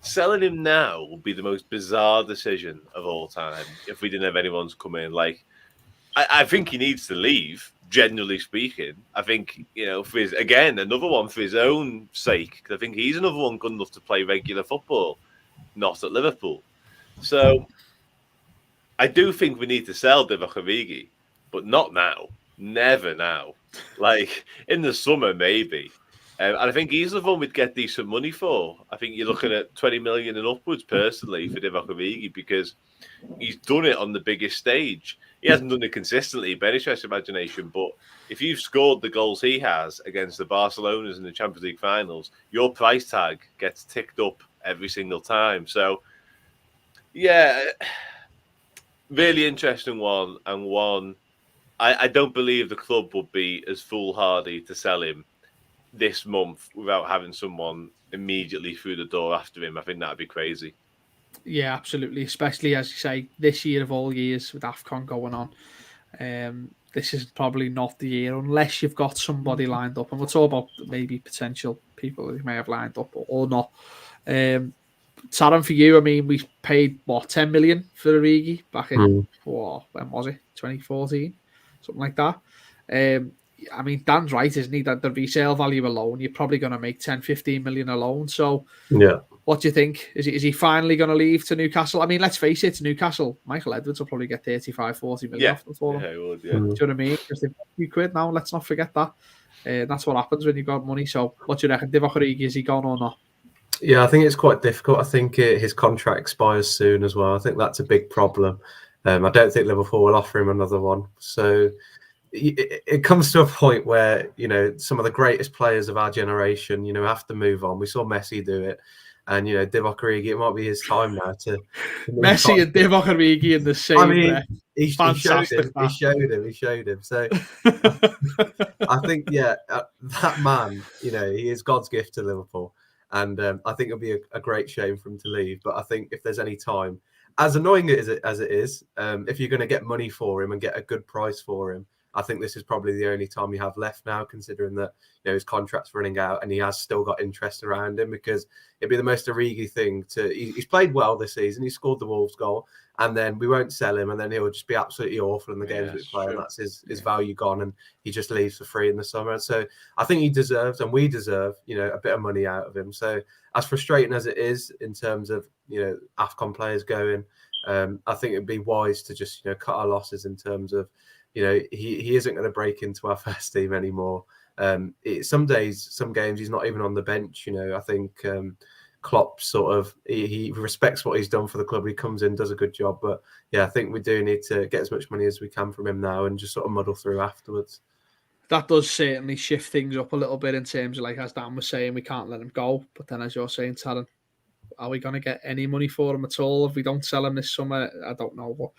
selling him now would be the most bizarre decision of all time if we didn't have anyone to come in. Like, I think he needs to leave, generally speaking. I think, you know, for his, again, another one for his own sake, because I think he's another one good enough to play regular football, not at Liverpool. So I do think we need to sell Divock Origi, but not now. Never now. Like, in the summer, maybe. And I think he's the one we'd get decent money for. I think you're looking at 20 million and upwards, personally, for Divock Origi, because he's done it on the biggest stage. He hasn't done it consistently by any stretch of imagination, but if you've scored the goals he has against the Barcelonas in the Champions League finals, your price tag gets ticked up every single time. So, yeah, really interesting one, and one I don't believe the club would be as foolhardy to sell him this month without having someone immediately through the door after him. I think that'd be crazy. Yeah, absolutely. Especially, as you say, this year of all years with AFCON going on. This is probably not the year unless you've got somebody lined up. And we'll talk about maybe potential people who may have lined up or not. Tarran, for you, I mean, we paid, 10 million for Origi back in, when was it? 2014? Something like that. I mean, Dan's right, isn't he? That the resale value alone, you're probably going to make 10, 15 million alone. So, yeah. What do you think? Is he finally going to leave to Newcastle? I mean, let's face it, Newcastle, Michael Edwards will probably get 35, 40 million off them for him. Yeah, he would, yeah. Do you know what I mean? Because they've got a few quid now, let's not forget that. That's what happens when you've got money. So, what do you reckon? Divock Origi, is he gone or not? Yeah, I think it's quite difficult. I think his contract expires soon as well. I think that's a big problem. I don't think Liverpool will offer him another one. So, it comes to a point where, you know, some of the greatest players of our generation, you know, have to move on. We saw Messi do it. And, you know, Divock Origi, it might be his time now to move Messi on. and Divock Origi in the same I mean, breath. he showed him. Fantastic, He showed him. So I think, yeah, that man, you know, he is God's gift to Liverpool. And I think it'll be a great shame for him to leave. But I think if there's any time, as annoying as it is, if you're going to get money for him and get a good price for him, I think this is probably the only time you have left now, considering that, you know, his contract's running out and he has still got interest around him, because it'd be the most Origi thing to. He's played well this season. He scored the Wolves goal, and then we won't sell him, and then he'll just be absolutely awful in the games we play, and that's his value gone, and he just leaves for free in the summer. So I think he deserves, and we deserve, you know, a bit of money out of him. So as frustrating as it is in terms of, you know, AFCON players going, I think it'd be wise to just, you know, cut our losses in terms of, you know, he isn't going to break into our first team anymore. Some days, some games, he's not even on the bench. You know, I think Klopp sort of he respects what he's done for the club. He comes in, does a good job. But yeah, I think we do need to get as much money as we can from him now and just sort of muddle through afterwards. That does certainly shift things up a little bit in terms of, like, as Dan was saying, we can't let him go. But then, as you're saying, Tarran, are we going to get any money for him at all if we don't sell him this summer? I don't know. But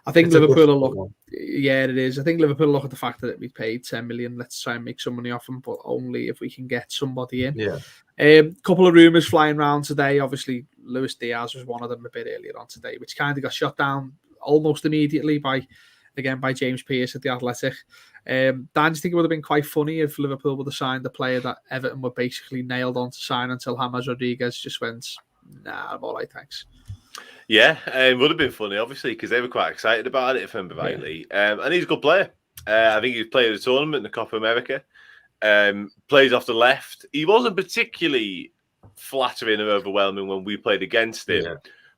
I think Liverpool will look. Yeah, it is. I think Liverpool will look at the fact that we paid 10 million. Let's try and make some money off him, but only if we can get somebody in. Yeah. Couple of rumours flying around today. Obviously, Luis Diaz was one of them a bit earlier on today, which kind of got shut down almost immediately by James Pearce at the Athletic. Dan, do you think it would have been quite funny if Liverpool would have signed the player that Everton were basically nailed on to sign until James Rodriguez just went, nah, I'm all right, thanks? Yeah, it would have been funny, obviously, because they were quite excited about it, if I remember rightly. And he's a good player. I think he's played a tournament in the Copa America. Plays off the left. He wasn't particularly flattering or overwhelming when we played against him. Yeah.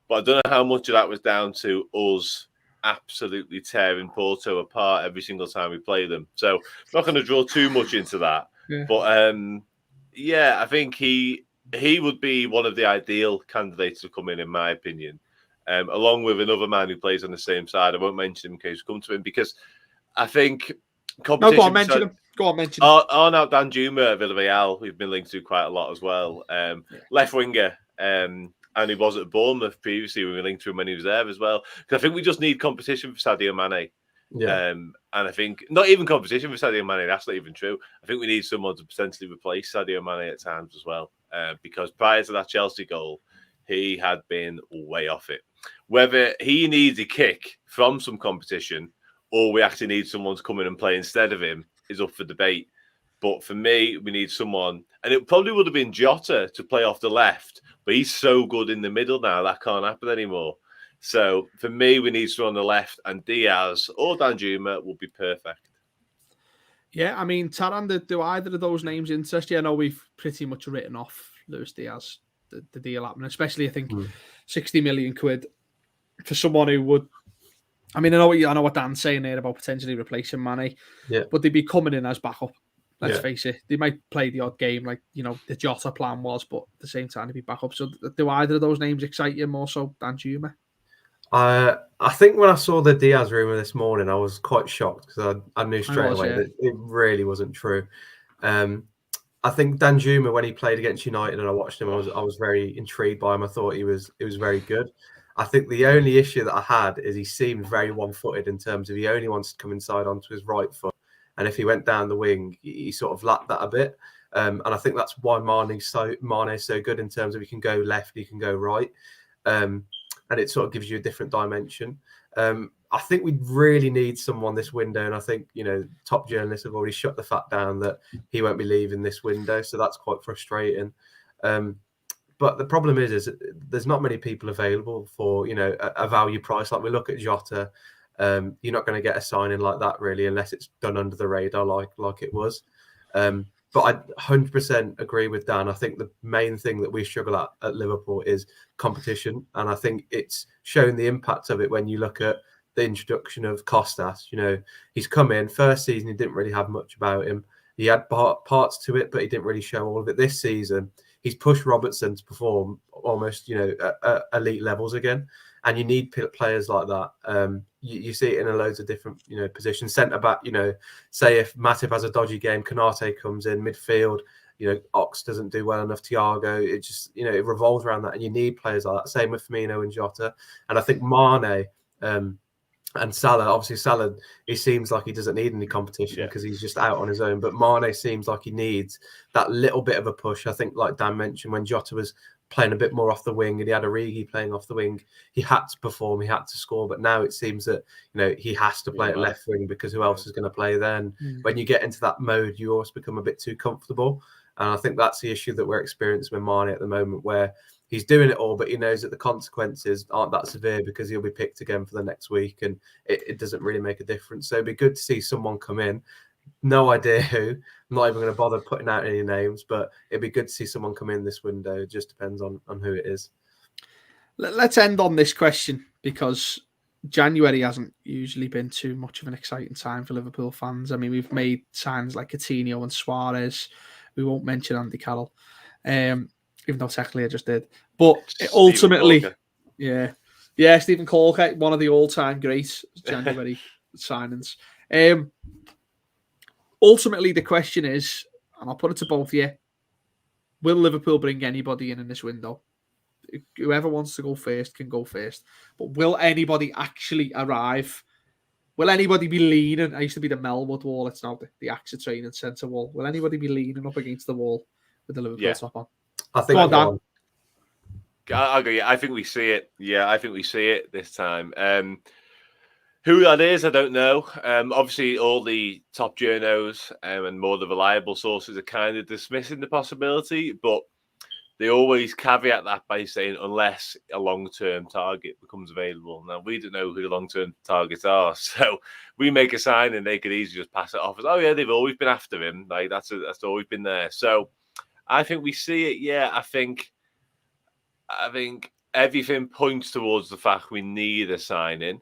But I don't know how much of that was down to us absolutely tearing Porto apart every single time we play them. So I'm not going to draw too much into that. Yeah. But I think he would be one of the ideal candidates to come in my opinion. Along with another man who plays on the same side. I won't mention him in case we come to him, because I think competition... No, go on, mention him. Arnaud Danjuma at Villarreal, we've been linked to quite a lot as well. Left winger, and he was at Bournemouth previously. We were linked to him when he was there as well. Because I think we just need competition for Sadio Mane. Yeah. And I think not even competition for Sadio Mane, that's not even true. I think we need someone to potentially replace Sadio Mane at times as well. Because prior to that Chelsea goal, he had been way off it. Whether he needs a kick from some competition or we actually need someone to come in and play instead of him is up for debate. But for me, we need someone, and it probably would have been Jota to play off the left, but he's so good in the middle now, that can't happen anymore. So for me, we need someone on the left, and Diaz or Danjuma will be perfect. Yeah, I mean, Tarran, do either of those names interest you? I know we've pretty much written off Luis Diaz, the deal happening, especially I think 60 million quid for someone who would. I mean, I know what Dan's saying there about potentially replacing Mane, but they'd be coming in as backup. Let's face it, they might play the odd game like, you know, the Jota plan was, but at the same time, they'd be backup. So do either of those names excite you more so than Danjuma? I think when I saw the Diaz rumour this morning, I was quite shocked because I knew straight away that it really wasn't true. I think Danjuma, when he played against United and I watched him, I was very intrigued by him. I thought he was very good. I think the only issue that I had is he seemed very one-footed in terms of he only wants to come inside onto his right foot. And if he went down the wing, he sort of lacked that a bit. And I think that's why Mane is so good in terms of he can go left, he can go right. And it sort of gives you a different dimension. I think we really need someone this window. And I think, you know, top journalists have already shut the fact down that he won't be leaving this window. So that's quite frustrating. But the problem is there's not many people available for, you know, a value price. Like we look at Jota, you're not going to get a signing like that really, unless it's done under the radar like it was. But I 100% agree with Dan. I think the main thing that we struggle at Liverpool is competition. And I think it's shown the impact of it when you look at the introduction of Costas. You know, he's come in, first season, he didn't really have much about him. He had parts to it, but he didn't really show all of it. This season, he's pushed Robertson to perform almost, you know, at elite levels again. and you need players like that. You see it in a loads of different positions. Centre back, say if Matip has a dodgy game, Konate comes in. Midfield, Ox doesn't do well enough. Thiago, it just it revolves around that, and you need players like that. Same with Firmino and Jota, and I think Mane. And Salah, obviously Salah, he seems like he doesn't need any competition because he's just out on his own. But Mane seems like he needs that little bit of a push. I think, like Dan mentioned, when Jota was playing a bit more off the wing and he had Origi playing off the wing, he had to perform, he had to score. But now it seems that he has to play at left wing because who else is going to play then? When you get into that mode, you always become a bit too comfortable. And I think that's the issue that we're experiencing with Mane at the moment, where he's doing it all, but he knows that the consequences aren't that severe because he'll be picked again for the next week, and it doesn't really make a difference. So it'd be good to see someone come in. No idea who. I'm not even going to bother putting out any names, but it'd be good to see someone come in this window. It just depends on who it is. Let's end on this question, because January hasn't usually been too much of an exciting time for Liverpool fans. I mean, we've made signs like Coutinho and Suarez. We won't mention Andy Carroll, even though technically I just did. But ultimately, Stephen Corker, one of the all-time great January signings. Ultimately, the question is, and I'll put it to both of you, will Liverpool bring anybody in this window? Whoever wants to go first can go first. But will anybody actually arrive? Will anybody be leaning? I used to be the Melwood wall. It's now the AXA Training Centre wall. Will anybody be leaning up against the wall with the Liverpool top on? I think. Go on, Dan. I'll go. Yeah, I think we see it. Yeah, I think we see it this time. Who that is, I don't know. Obviously, all the top journos and more the reliable sources are kind of dismissing the possibility, but they always caveat that by saying unless a long-term target becomes available. Now, we don't know who the long-term targets are, so we make a sign and they could easily just pass it off as, oh yeah, they've always been after him. Like that's always been there. So I think we see it. Yeah, I think everything points towards the fact we need a signing.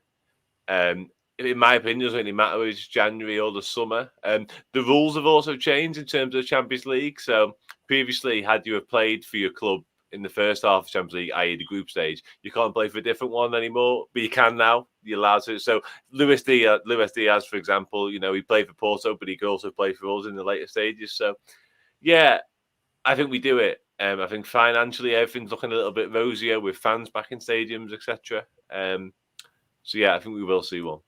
In my opinion, it doesn't really matter whether it's January or the summer. The rules have also changed in terms of the Champions League. So previously, had you have played for your club in the first half of the Champions League, i.e. the group stage, you can't play for a different one anymore, but you can now. You're allowed to. So Luis Diaz, for example, he played for Porto, but he could also play for us in the later stages. So, yeah, I think we do it. I think financially, everything's looking a little bit rosier with fans back in stadiums, etc. So, yeah, I think we will see one.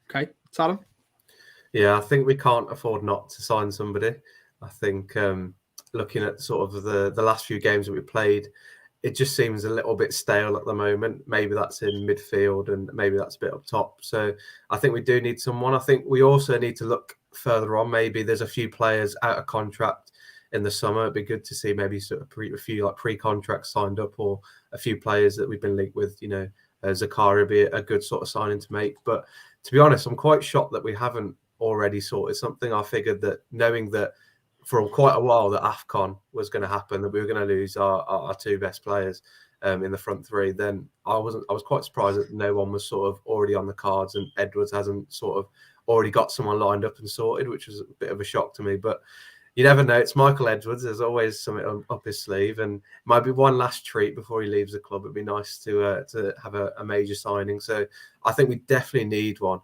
Okay, Tarran? Yeah, I think we can't afford not to sign somebody. I think looking at sort of the last few games that we played, it just seems a little bit stale at the moment. Maybe that's in midfield and maybe that's a bit up top. So I think we do need someone. I think we also need to look further on. Maybe there's a few players out of contract in the summer. It'd be good to see maybe sort of a few like pre-contracts signed up, or a few players that we've been linked with. Zakaria would be a good sort of signing to make. But to be honest, I'm quite shocked that we haven't already sorted something. I figured that, knowing that for quite a while that AFCON was going to happen, that we were going to lose our two best players in the front three, then I was quite surprised that no one was sort of already on the cards, and Edwards hasn't sort of already got someone lined up and sorted, which was a bit of a shock to me. But you never know. It's Michael Edwards. There's always something up his sleeve, and might be one last treat before he leaves the club. It'd be nice to have a major signing. So I think we definitely need one.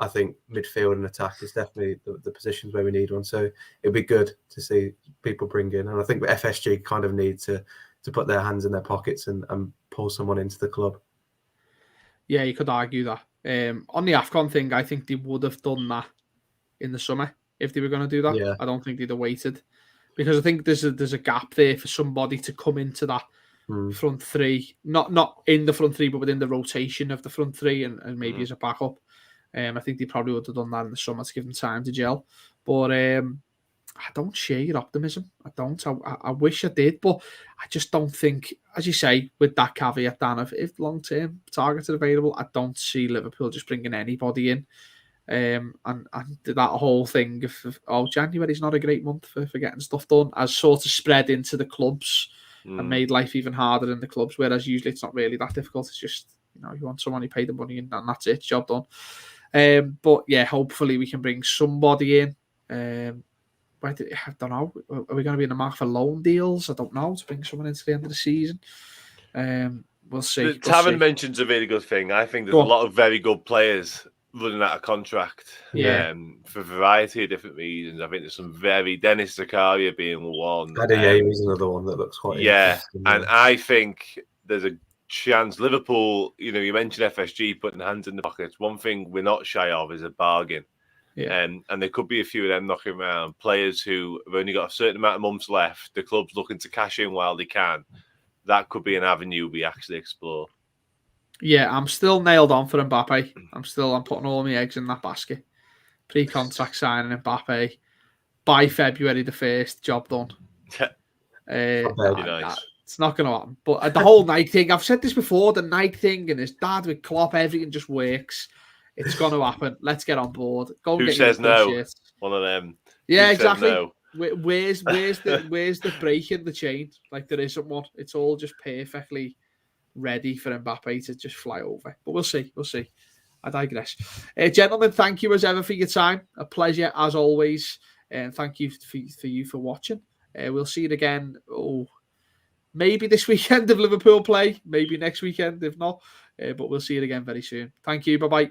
I think midfield and attack is definitely the positions where we need one. So it'd be good to see people bring in, and I think the FSG kind of need to put their hands in their pockets and pull someone into the club. Yeah, you could argue that. On the AFCON thing, I think they would have done that in the summer if they were going to do that. Yeah. I don't think they'd have waited, because I think there's a gap there for somebody to come into that front three, not in the front three, but within the rotation of the front three, and maybe as a backup. I think they probably would have done that in the summer to give them time to gel. But I don't share your optimism. I don't. I wish I did, but I just don't think, as you say, with that caveat, Dan, if long-term targets are available, I don't see Liverpool just bringing anybody in. And that whole thing of January's not a great month for getting stuff done, has sort of spread into the clubs and made life even harder in the clubs, whereas usually it's not really that difficult. It's just, you want someone, you pay the money and that's it, job done. But yeah, hopefully we can bring somebody in. I don't know. Are we going to be in the market for loan deals? I don't know, to bring someone into the end of the season. we'll see. Tarran mentions a really good thing. I think there's a lot of very good players running out of contract for a variety of different reasons. I think there's some Dennis Zakaria being one. Is another one that looks quite interesting. And I think there's a chance Liverpool, you mentioned FSG putting hands in the pockets. One thing we're not shy of is a bargain. Yeah. And there could be a few of them knocking around. Players who have only got a certain amount of months left. The club's looking to cash in while they can. That could be an avenue we actually explore. Yeah, I'm still nailed on for Mbappe. I'm putting all my eggs in that basket. Pre-contract signing Mbappe by February the 1st. Job done. Nice. It's not going to happen. But the whole Nike thing, I've said this before, the Nike thing and his dad with Klopp, everything just works. It's going to happen. Let's get on board. Go and Who says no? Shit. One of them. Yeah, Who exactly. No? Where's the break in the chain? Like there isn't one. It's all just perfectly ready for Mbappe to just fly over. But we'll see. I digress. Gentlemen, thank you as ever for your time. A pleasure as always. And thank you for watching. We'll see it again. Maybe this weekend if Liverpool play. Maybe next weekend if not. But we'll see it again very soon. Thank you. Bye-bye.